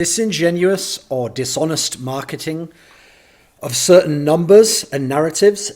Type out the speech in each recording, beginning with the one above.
Disingenuous or dishonest marketing of certain numbers and narratives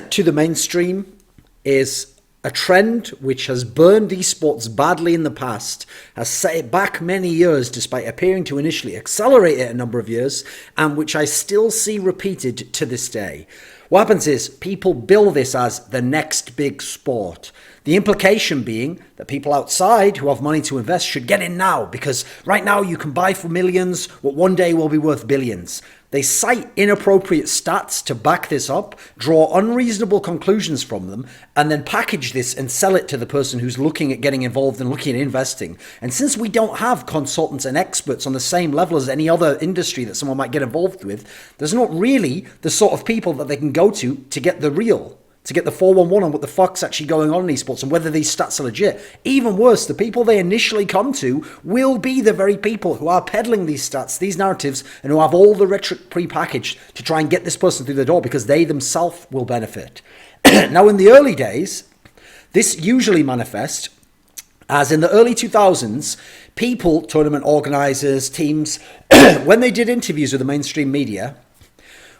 to the mainstream is a trend which has burned esports badly in the past, has set it back many years despite appearing to initially accelerate it a number of years, and which I still see repeated to this day. What happens is people bill this as the next big sport. The implication being that people outside who have money to invest should get in now, because right now you can buy for millions what one day will be worth billions. They cite inappropriate stats to back this up, draw unreasonable conclusions from them, and then package this and sell it to the person who's looking at getting involved and looking at investing. And since we don't have consultants and experts on the same level as any other industry that someone might get involved with, there's not really the sort of people that they can go to get the real, to get the 411 on what the fuck's actually going on in esports and whether these stats are legit. Even worse, the people they initially come to will be the very people who are peddling these stats, these narratives, and who have all the rhetoric pre-packaged to try and get this person through the door because they themselves will benefit. Now, in the early days, this usually manifests as in the early 2000s, people, tournament organizers, teams, when they did interviews with the mainstream media,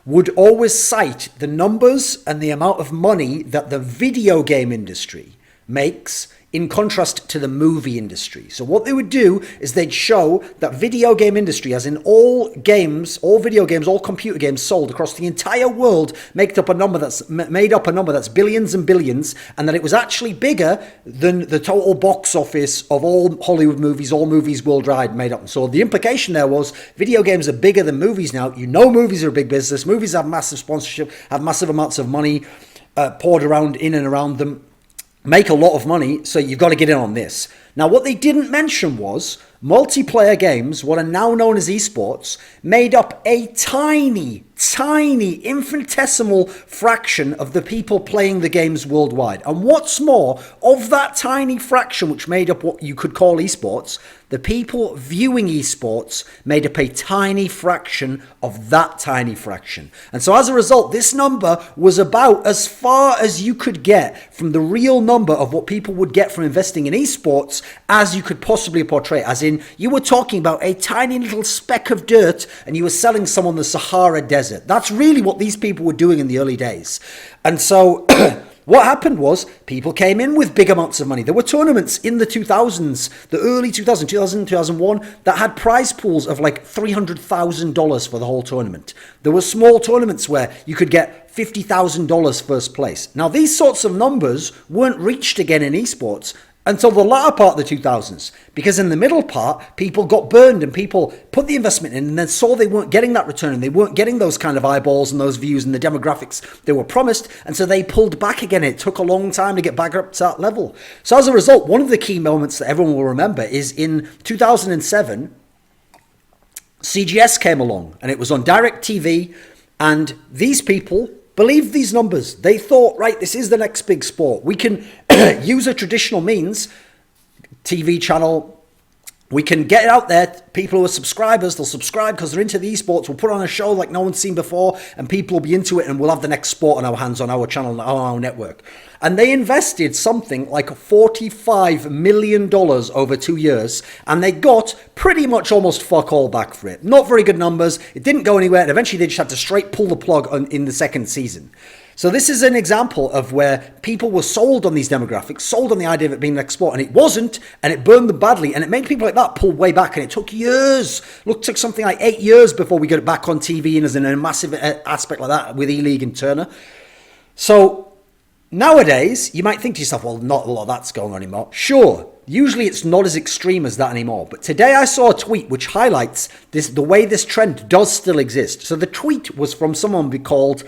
would always cite the numbers and the amount of money that the video game industry makes in contrast to the movie industry. So what they would do is they'd show that video game industry, as in all games, all video games, all computer games sold across the entire world, made up a number that's billions and billions, and that it was actually bigger than the total box office of all Hollywood movies, all movies worldwide made up. So the implication there was video games are bigger than movies now. You know movies are a big business. Movies have massive sponsorship, have massive amounts of money poured around in and around them, make a lot of money, so you've got to get in on this. Now, what they didn't mention was multiplayer games, what are now known as esports, made up a tiny, infinitesimal fraction of the people playing the games worldwide. And what's more, of that tiny fraction which made up what you could call esports, the people viewing esports made up a tiny fraction of that tiny fraction. And so as a result, this number was about as far as you could get from the real number of what people would get from investing in esports as you could possibly portray. As in, you were talking about a tiny little speck of dirt and you were selling someone the Sahara Desert. That's really what these people were doing in the early days. And so what happened was people came in with big amounts of money. There were tournaments in the 2000s, the early 2000, 2001, that had prize pools of like $300,000 for the whole tournament. There were small tournaments where you could get $50,000 first place. Now, these sorts of numbers weren't reached again in esports until the latter part of the 2000s, because in the middle part, people got burned and people put the investment in and then saw they weren't getting that return and they weren't getting those kind of eyeballs and those views and the demographics they were promised, and so they pulled back again. It took a long time to get back up to that level. So as a result, one of the key moments that everyone will remember is in 2007, CGS came along and it was on DirecTV, and these people believed these numbers. They thought, right, this is the next big sport. We can use a traditional means, TV channel. We can get it out there. People who are subscribers, they'll subscribe because they're into the esports. We'll put on a show like no one's seen before and people will be into it and we'll have the next sport on our hands on our channel, on our network. And they invested something like $45 million over 2 years and they got pretty much almost fuck all back for it. Not very good numbers. It didn't go anywhere and eventually they just had to straight pull the plug in the second season. So this is an example of where people were sold on these demographics, sold on the idea of it being the next sport, and it wasn't, and it burned them badly, and it made people like that pull way back, and it took years. Look, it took something like 8 years before we got it back on TV and as in a massive aspect like that with E-League and Turner. So nowadays, you might think to yourself, well, not a lot of that's going on anymore. Sure, usually it's not as extreme as that anymore. But today I saw a tweet which highlights the way this trend does still exist. So the tweet was from someone called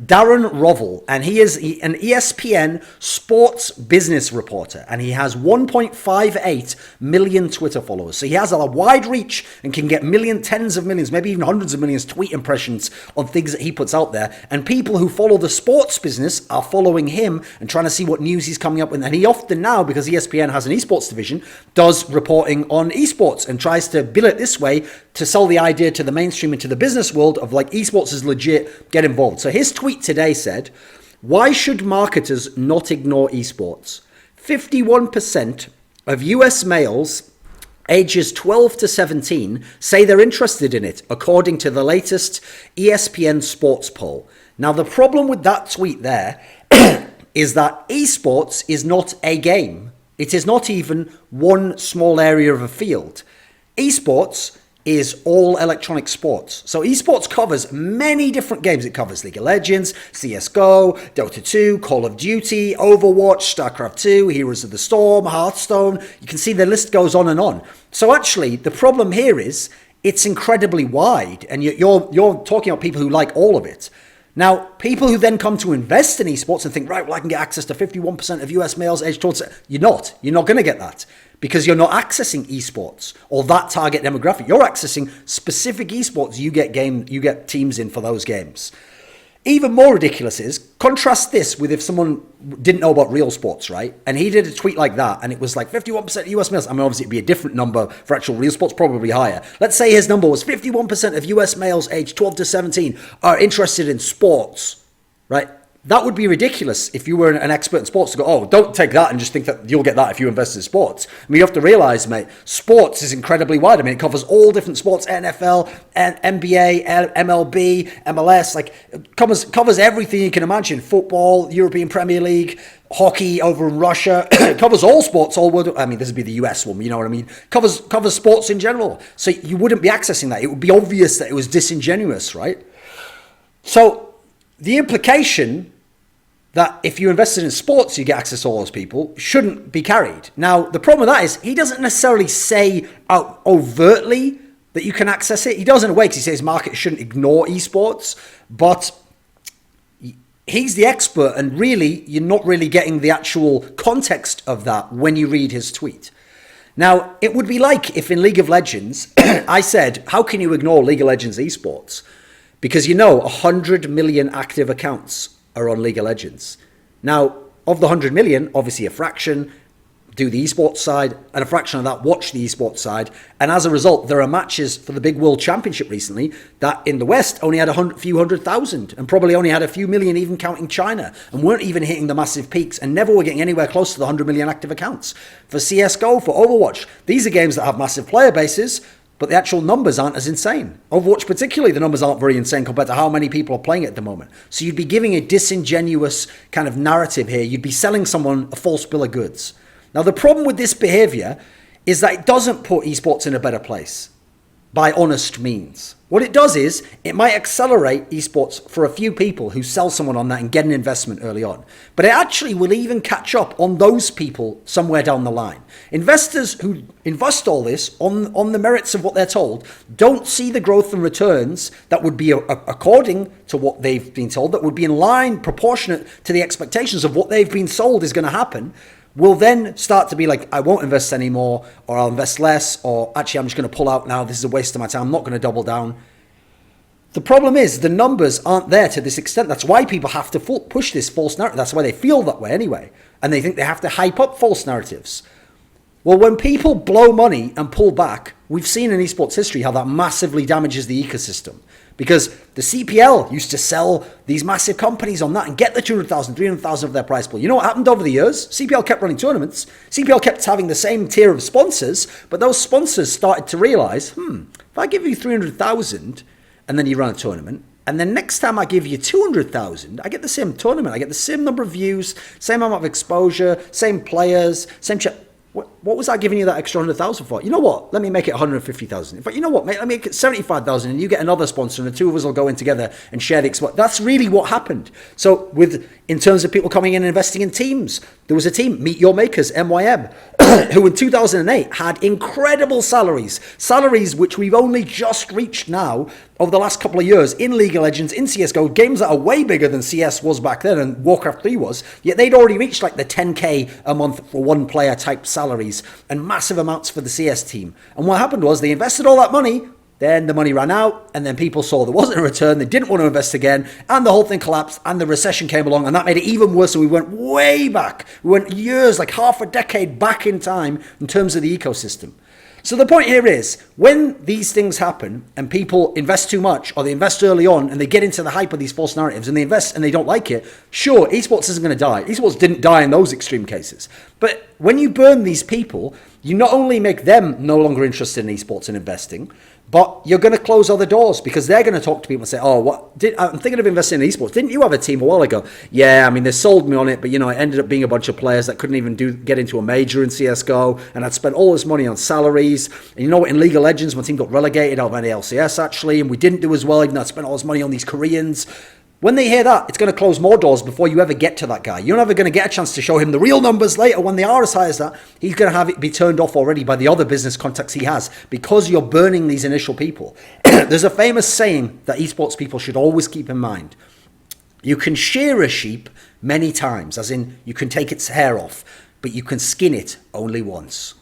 Darren Rovell, and he is an ESPN sports business reporter, and he has 1.58 million Twitter followers. So he has a wide reach and can get tens of millions, maybe even hundreds of millions tweet impressions on things that he puts out there. And people who follow the sports business are following him and trying to see what news he's coming up with. And he often now, because ESPN has an esports division, does reporting on esports and tries to bill it this way to sell the idea to the mainstream and to the business world of like esports is legit, get involved. So his tweet today said, why should marketers not ignore esports? 51% of US males ages 12 to 17 say they're interested in it, according to the latest ESPN sports poll. Now, the problem with that tweet there is that esports is not a game. It is not even one small area of a field. Esports is all electronic sports. So esports covers many different games. It covers League of Legends, CSGO, Dota 2, Call of Duty, Overwatch, StarCraft 2, Heroes of the Storm, Hearthstone. You can see the list goes on and on. So actually, the problem here is it's incredibly wide, and you're talking about people who like all of it. Now, people who then come to invest in esports and think, right, well, I can get access to 51% of US males aged towards... You're not going to get that because you're not accessing esports or that target demographic. You're accessing specific esports. You get teams in for those games. Even more ridiculous is, contrast this with if someone didn't know about real sports, right? And he did a tweet like that, and it was like 51% US males. I mean, obviously, it'd be a different number for actual real sports, probably higher. Let's say his number was 51% of US males aged 12 to 17 are interested in sports, right? That would be ridiculous if you were an expert in sports to go, oh, don't take that and just think that you'll get that if you invest in sports. I mean, you have to realize, mate, sports is incredibly wide. I mean, it covers all different sports, NFL, NBA, MLB, MLS, like it covers everything you can imagine. Football, European Premier League, hockey over in Russia. It covers all sports, all world. I mean, this would be the US one, you know what I mean? Covers sports in general. So you wouldn't be accessing that. It would be obvious that it was disingenuous, right? So the implication that if you invested in sports, you get access to all those people, shouldn't be carried. Now, the problem with that is he doesn't necessarily say overtly that you can access it. He does in a way because he says markets shouldn't ignore esports, but he's the expert, and really, you're not really getting the actual context of that when you read his tweet. Now, it would be like if in League of Legends, I said, how can you ignore League of Legends esports? Because 100 million active accounts are on League of Legends. Now, of the 100 million, obviously a fraction do the esports side, and a fraction of that watch the esports side. And as a result, there are matches for the big World Championship recently that in the West only had a few 100,000 and probably only had a few million, even counting China, and weren't even hitting the massive peaks and never were getting anywhere close to the 100 million active accounts. For CSGO, for Overwatch, these are games that have massive player bases, but the actual numbers aren't as insane. Overwatch particularly, the numbers aren't very insane compared to how many people are playing it at the moment. So you'd be giving a disingenuous kind of narrative here. You'd be selling someone a false bill of goods. Now, the problem with this behavior is that it doesn't put esports in a better place by honest means. What it does is it might accelerate esports for a few people who sell someone on that and get an investment early on. But it actually will even catch up on those people somewhere down the line. Investors who invest all this on the merits of what they're told don't see the growth and returns that would be according to what they've been told, that would be in line, proportionate to the expectations of what they've been sold is going to happen, will then start to be like, I won't invest anymore, or I'll invest less, or actually I'm just going to pull out now, this is a waste of my time, I'm not going to double down. The problem is the numbers aren't there to this extent. That's why people have to push this false narrative. That's why they feel that way anyway. And they think they have to hype up false narratives. Well, when people blow money and pull back, we've seen in esports history how that massively damages the ecosystem. Because the CPL used to sell these massive companies on that and get the 200,000, 300,000 of their prize pool. You know what happened over the years? CPL kept running tournaments. CPL kept having the same tier of sponsors, but those sponsors started to realize, if I give you 300,000 and then you run a tournament, and then next time I give you 200,000, I get the same tournament. I get the same number of views, same amount of exposure, same players, same chat. What was I giving you that extra 100,000 for? You know what? Let me make it 150,000. In fact, you know what, mate? Let me make it 75,000 and you get another sponsor and the two of us will go in together and share the exposure. That's really what happened. So in terms of people coming in and investing in teams, there was a team, Meet Your Makers, MYM, who in 2008 had incredible salaries which we've only just reached now over the last couple of years in League of Legends, in CSGO, games that are way bigger than CS was back then and Warcraft 3 was, yet they'd already reached like the 10K a month for one player type salaries and massive amounts for the CS team. And what happened was they invested all that money, then the money ran out, and then people saw there wasn't a return, they didn't want to invest again, and the whole thing collapsed, and the recession came along, and that made it even worse, so we went way back. We went years, like half a decade back in time in terms of the ecosystem. So the point here is, when these things happen, and people invest too much, or they invest early on, and they get into the hype of these false narratives, and they invest and they don't like it, sure, esports isn't going to die. Esports didn't die in those extreme cases. But when you burn these people, you not only make them no longer interested in esports and investing, but you're going to close other doors because they're going to talk to people and say, oh, I'm thinking of investing in esports. Didn't you have a team a while ago? Yeah, I mean, they sold me on it, but, it ended up being a bunch of players that couldn't even get into a major in CSGO, and I'd spent all this money on salaries. And in League of Legends, my team got relegated out of any LCS, actually, and we didn't do as well, even though I spent all this money on these Koreans. When they hear that, it's going to close more doors before you ever get to that guy. You're never going to get a chance to show him the real numbers later. When they are as high as that, he's going to have it be turned off already by the other business contacts he has because you're burning these initial people. There's a famous saying that esports people should always keep in mind. You can shear a sheep many times, as in you can take its hair off, but you can skin it only once.